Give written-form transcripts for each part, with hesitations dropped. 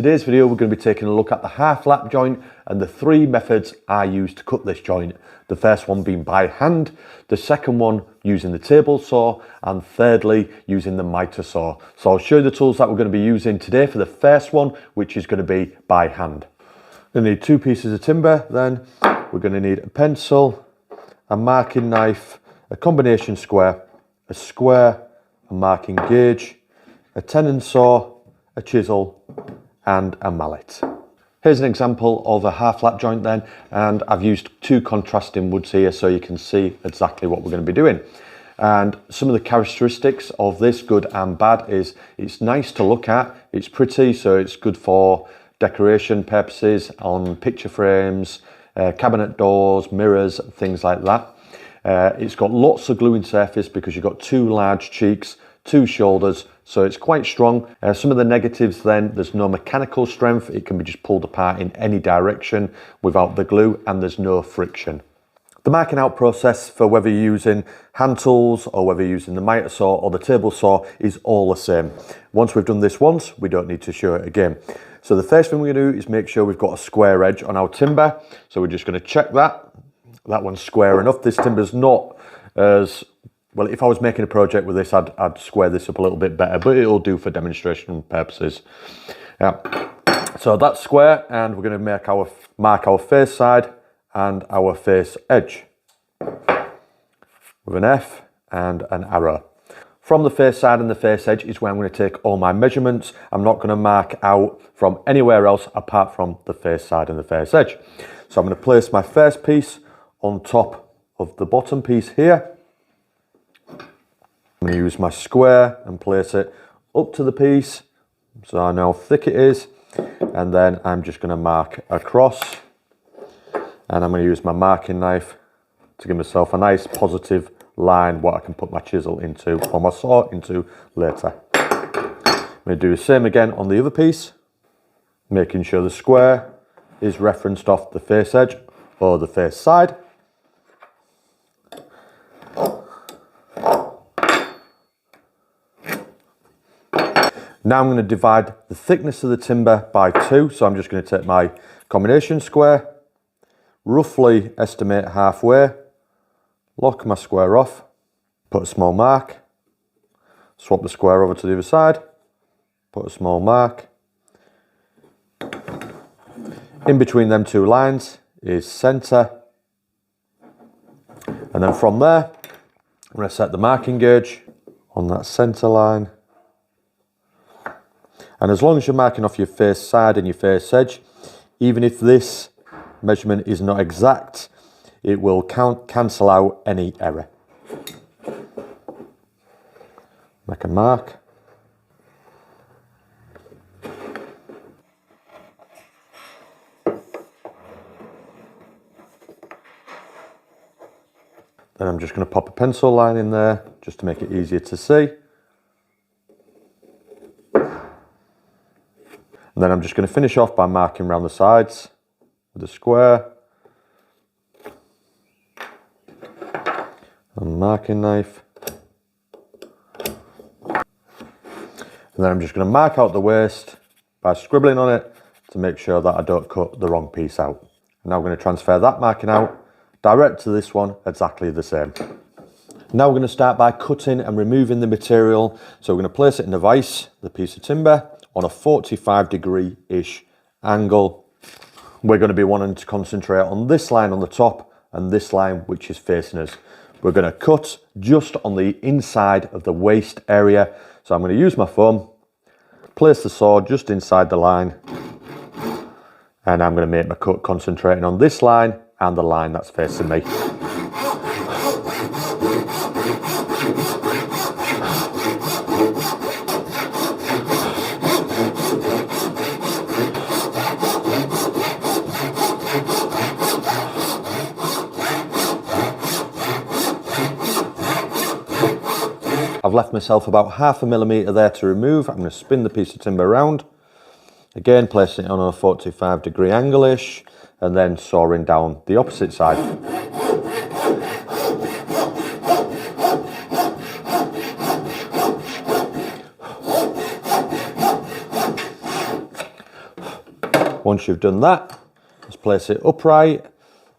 Today's video we're going to be taking a look at the half-lap joint and the three methods I use to cut this joint. The first one being by hand, the second one using the table saw, and thirdly using the mitre saw. So I'll show you the tools that we're going to be using today for the first one, which is going to be by hand. We're going to need 2 pieces of timber, then we're going to need a pencil, a marking knife, a combination square, a marking gauge, a tenon saw, a chisel and a mallet. Here's an example of a half-lap joint then, and I've used 2 contrasting woods here so you can see exactly what we're going to be doing. And some of the characteristics of this, good and bad, is it's nice to look at, it's pretty, so it's good for decoration purposes on picture frames, cabinet doors, mirrors, things like that. It's got lots of gluing surface because you've got 2 large cheeks, 2 shoulders, so it's quite strong. Some of the negatives then, there's no mechanical strength, it can be just pulled apart in any direction without the glue, and there's no friction. The marking out process for whether you're using hand tools or whether you're using the mitre saw or the table saw is all the same. Once we've done this once, we don't need to show it again. So the first thing we're going to do is make sure we've got a square edge on our timber. So we're just going to check that. That one's square enough. This timber's not as well. If I was making a project with this, I'd square this up a little bit better, but it'll do for demonstration purposes. Yeah. So that's square, and we're going to mark our face side and our face edge with an F and an arrow. From the face side and the face edge is where I'm going to take all my measurements. I'm not going to mark out from anywhere else apart from the face side and the face edge. So I'm going to place my first piece on top of the bottom piece here. I'm going to use my square and place it up to the piece so I know how thick it is, and then I'm just going to mark across, and I'm going to use my marking knife to give myself a nice positive line what I can put my chisel into or my saw into later. I'm going to do the same again on the other piece, making sure the square is referenced off the face edge or the face side. Now I'm going to divide the thickness of the timber by 2, so I'm just going to take my combination square, roughly estimate halfway, lock my square off, put a small mark, swap the square over to the other side, put a small mark. In between them 2 lines is centre, and then from there I'm going to set the marking gauge on that centre line. And as long as you're marking off your face side and your face edge, even if this measurement is not exact, it will cancel out any error. Make a mark. Then I'm just going to pop a pencil line in there just to make it easier to see. And then I'm just going to finish off by marking around the sides with a square and marking knife. And then I'm just going to mark out the waist by scribbling on it to make sure that I don't cut the wrong piece out. And now I'm going to transfer that marking out direct to this one, exactly the same. Now we're going to start by cutting and removing the material. So we're going to place it in a vise, the piece of timber, on a 45-degree-ish angle. We're going to be wanting to concentrate on this line on the top and this line which is facing us. We're going to cut just on the inside of the waist area. So I'm going to use my thumb, place the saw just inside the line, and I'm going to make my cut concentrating on this line and the line that's facing me. I've left myself about 1/2 millimetre there to remove. I'm going to spin the piece of timber around. Again, placing it on a 45-degree angle-ish, and then sawing down the opposite side. Once you've done that, just place it upright,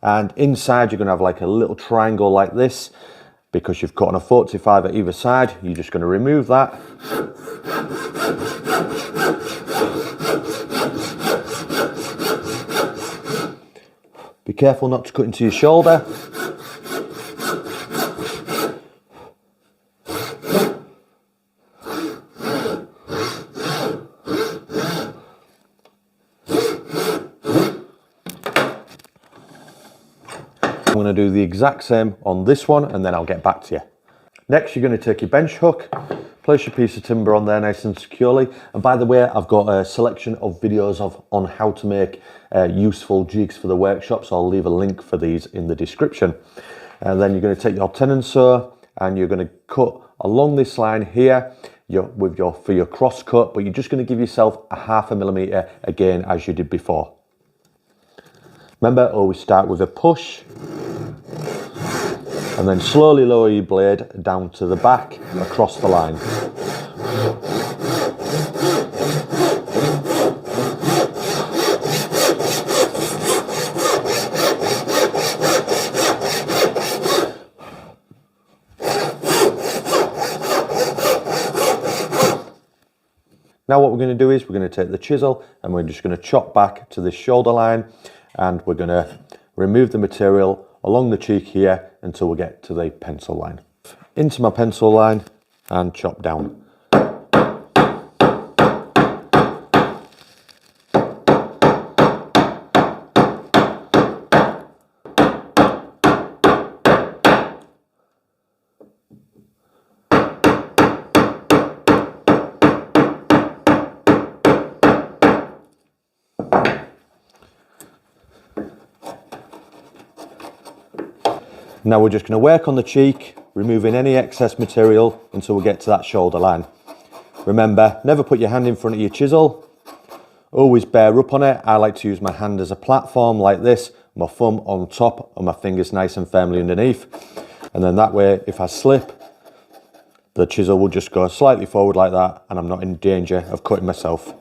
and inside you're going to have like a little triangle like this. Because you've cut on a 45 at either side, you're just going to remove that. Be careful not to cut into your shoulder. I'm going to do the exact same on this one, and then I'll get back to you. Next, you're going to take your bench hook, place your piece of timber on there nice and securely. And by the way, I've got a selection of videos on how to make useful jigs for the workshop, so I'll leave a link for these in the description. And then you're going to take your tenon saw and you're going to cut along this line here for your cross cut, but you're just going to give yourself a 0.5 millimeter again as you did before. Remember, always start with a push and then slowly lower your blade down to the back across the line. Now what we're going to do is we're going to take the chisel and we're just going to chop back to this shoulder line, and we're going to remove the material along the cheek here until we get to the pencil line. Into my pencil line and chop down. Now we're just going to work on the cheek, removing any excess material until we get to that shoulder line. Remember, never put your hand in front of your chisel. Always bear up on it. I like to use my hand as a platform like this, my thumb on top and my fingers nice and firmly underneath. And then that way, if I slip, the chisel will just go slightly forward like that, and I'm not in danger of cutting myself.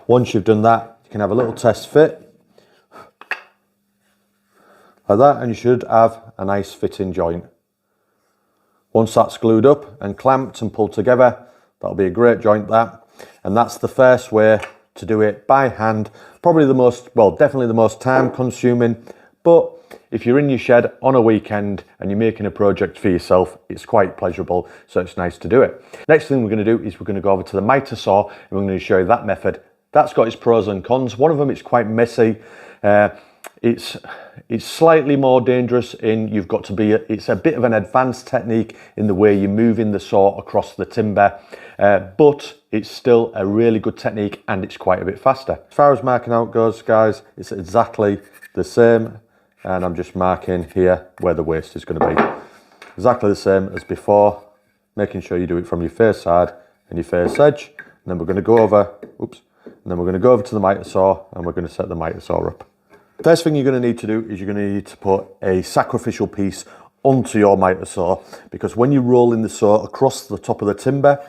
Once you've done that, you can have a little test fit like that, and you should have a nice fitting joint. Once that's glued up and clamped and pulled together, that'll be a great joint, that. And that's the first way to do it by hand. Probably the most, well, definitely the most time consuming, but if you're in your shed on a weekend and you're making a project for yourself, it's quite pleasurable, so it's nice to do it. Next thing we're going to do is we're going to go over to the Mitre saw, and we're going to show you that method. That's got its pros and cons. One of them is quite messy. It's slightly more dangerous in you've got to be, it's a bit of an advanced technique in the way you're moving the saw across the timber, but it's still a really good technique and it's quite a bit faster. As far as marking out goes, guys, it's exactly the same, and I'm just marking here where the waste is going to be. Exactly the same as before, making sure you do it from your face side and your face edge, and then we're going to go over, oops, and then we're going to go over to the Mitre saw and we're going to set the Mitre saw up. First thing you're going to need to do is you're going to need to put a sacrificial piece onto your Mitre saw, because when you roll in the saw across the top of the timber,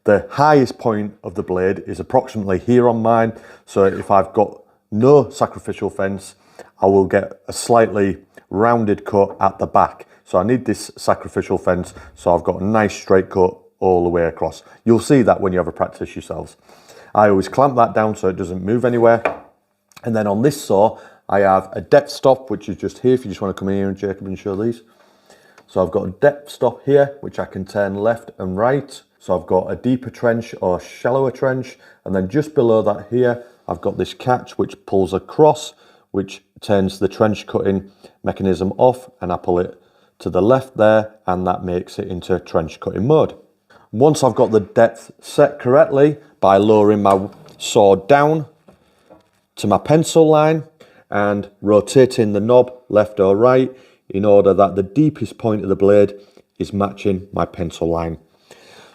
the highest point of the blade is approximately here on mine. So if I've got no sacrificial fence, I will get a slightly rounded cut at the back. So I need this sacrificial fence, so I've got a nice straight cut all the way across. You'll see that when you have a practice yourselves. I always clamp that down so it doesn't move anywhere. And then on this saw, I have a depth stop, which is just here, if you just want to come in here and Jacob and show these. So I've got a depth stop here, which I can turn left and right. So I've got a deeper trench or shallower trench. And then just below that here, I've got this catch which pulls across, which turns the trench cutting mechanism off, and I pull it to the left there, and that makes it into trench cutting mode. Once I've got the depth set correctly, by lowering my saw down to my pencil line and rotating the knob left or right in order that the deepest point of the blade is matching my pencil line.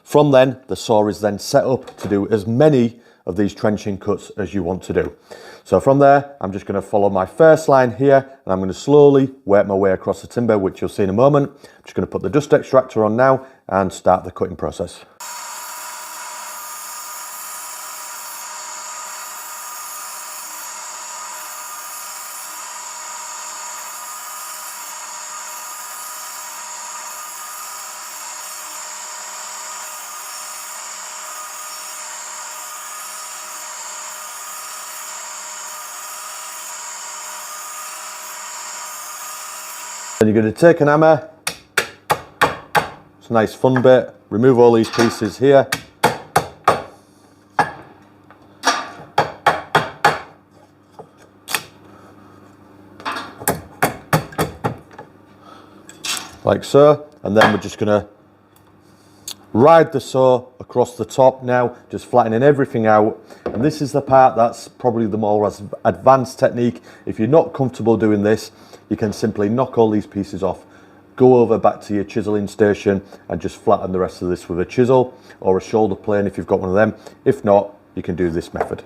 From then, the saw is then set up to do as many of these trenching cuts as you want to do. So from there, I'm just going to follow my first line here, and I'm going to slowly work my way across the timber, which you'll see in a moment. I'm just going to put the dust extractor on now and start the cutting process. Then you're going to take an hammer, it's a nice fun bit, remove all these pieces here. Like so, and then we're just going to ride the saw across the top now, just flattening everything out. And this is the part that's probably the more advanced technique. If you're not comfortable doing this, you can simply knock all these pieces off, go over back to your chiseling station and just flatten the rest of this with a chisel or a shoulder plane if you've got one of them. If not, you can do this method.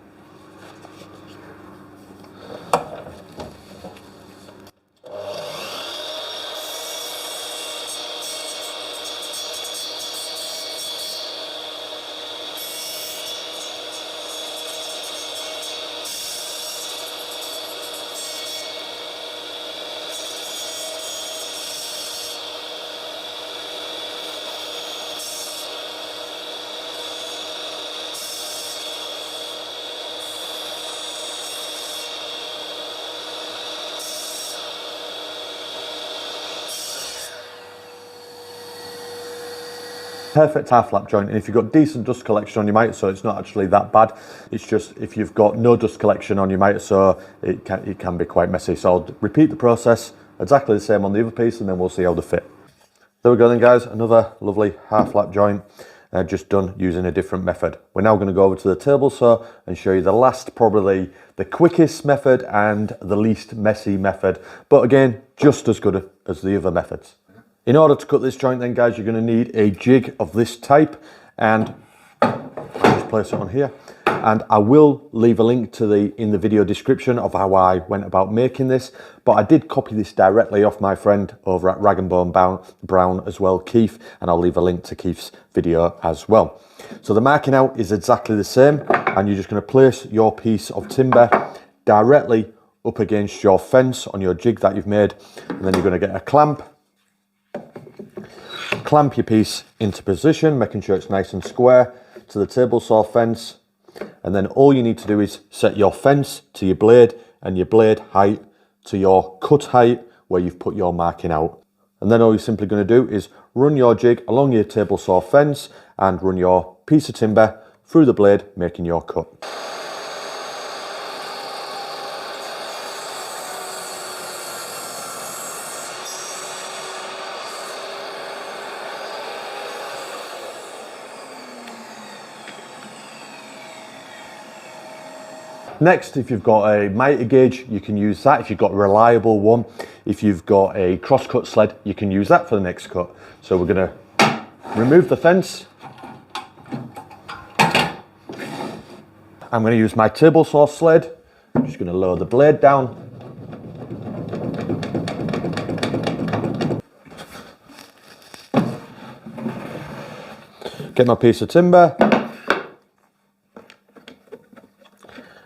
Perfect half-lap joint, and if you've got decent dust collection on your mitre saw, it's not actually that bad. It's just if you've got no dust collection on your mitre saw, it can be quite messy. So I'll repeat the process exactly the same on the other piece, and then we'll see how they fit. There we go then, guys, another lovely half-lap joint, just done using a different method. We're now going to go over to the table saw and show you the last, probably the quickest method and the least messy method, but again, just as good as the other methods. In order to cut this joint then, guys, you're going to need a jig of this type, and I'll just place it on here. And I will leave a link to in the video description of how I went about making this, but I did copy this directly off my friend over at Rag and Bone Brown as well, Keith, and I'll leave a link to Keith's video as well. So the marking out is exactly the same, and you're just going to place your piece of timber directly up against your fence on your jig that you've made, and then you're going to get a clamp your piece into position, making sure it's nice and square to the table saw fence, and then all you need to do is set your fence to your blade and your blade height to your cut height where you've put your marking out. And then all you're simply going to do is run your jig along your table saw fence and run your piece of timber through the blade, making your cut. Next, if you've got a mitre gauge, you can use that. If you've got a reliable one, if you've got a cross-cut sled, you can use that for the next cut. So we're going to remove the fence. I'm going to use my table saw sled. I'm just going to lower the blade down. Get my piece of timber.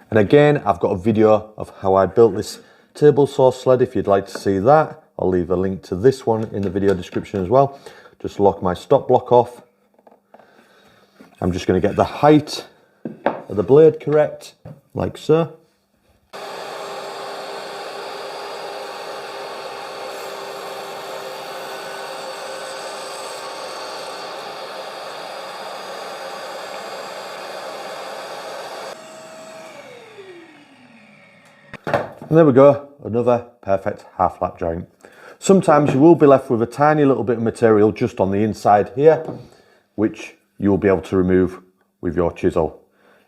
And again, I've got a video of how I built this table saw sled if you'd like to see that. I'll leave a link to this one in the video description as well. Just lock my stop block off. I'm just going to get the height of the blade correct, like so. And there we go, another perfect half-lap joint. Sometimes you will be left with a tiny little bit of material just on the inside here, which you will be able to remove with your chisel.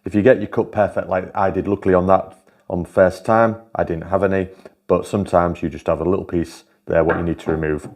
If you get your cut perfect like I did, luckily on the first time, I didn't have any, but sometimes you just have a little piece there what you need to remove.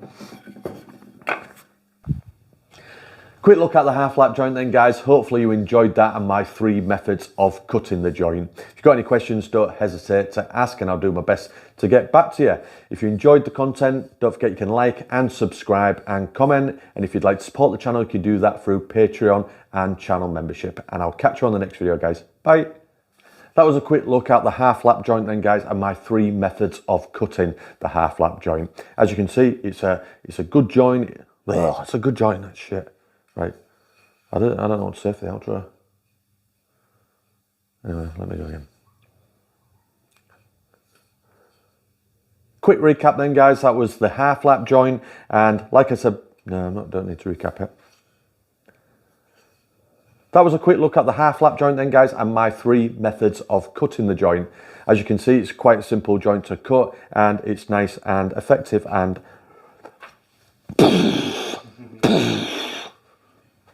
Quick look at the half lap joint then, guys. Hopefully you enjoyed that and my 3 methods of cutting the joint. If you've got any questions, don't hesitate to ask and I'll do my best to get back to you. If you enjoyed the content, don't forget you can like and subscribe and comment. And if you'd like to support the channel, you can do that through Patreon and channel membership. And I'll catch you on the next video, guys. Bye. That was a quick look at the half lap joint then, guys, and my 3 methods of cutting the half lap joint. As you can see, it's a good joint. Oh, it's a good joint, that shit. Right, I don't know what to say for the outro. Anyway, let me go again. Quick recap then, guys. That was the half lap joint, and like I said, no, don't need to recap it. That was a quick look at the half lap joint then, guys, and my 3 methods of cutting the joint. As you can see, it's quite a simple joint to cut, and it's nice and effective and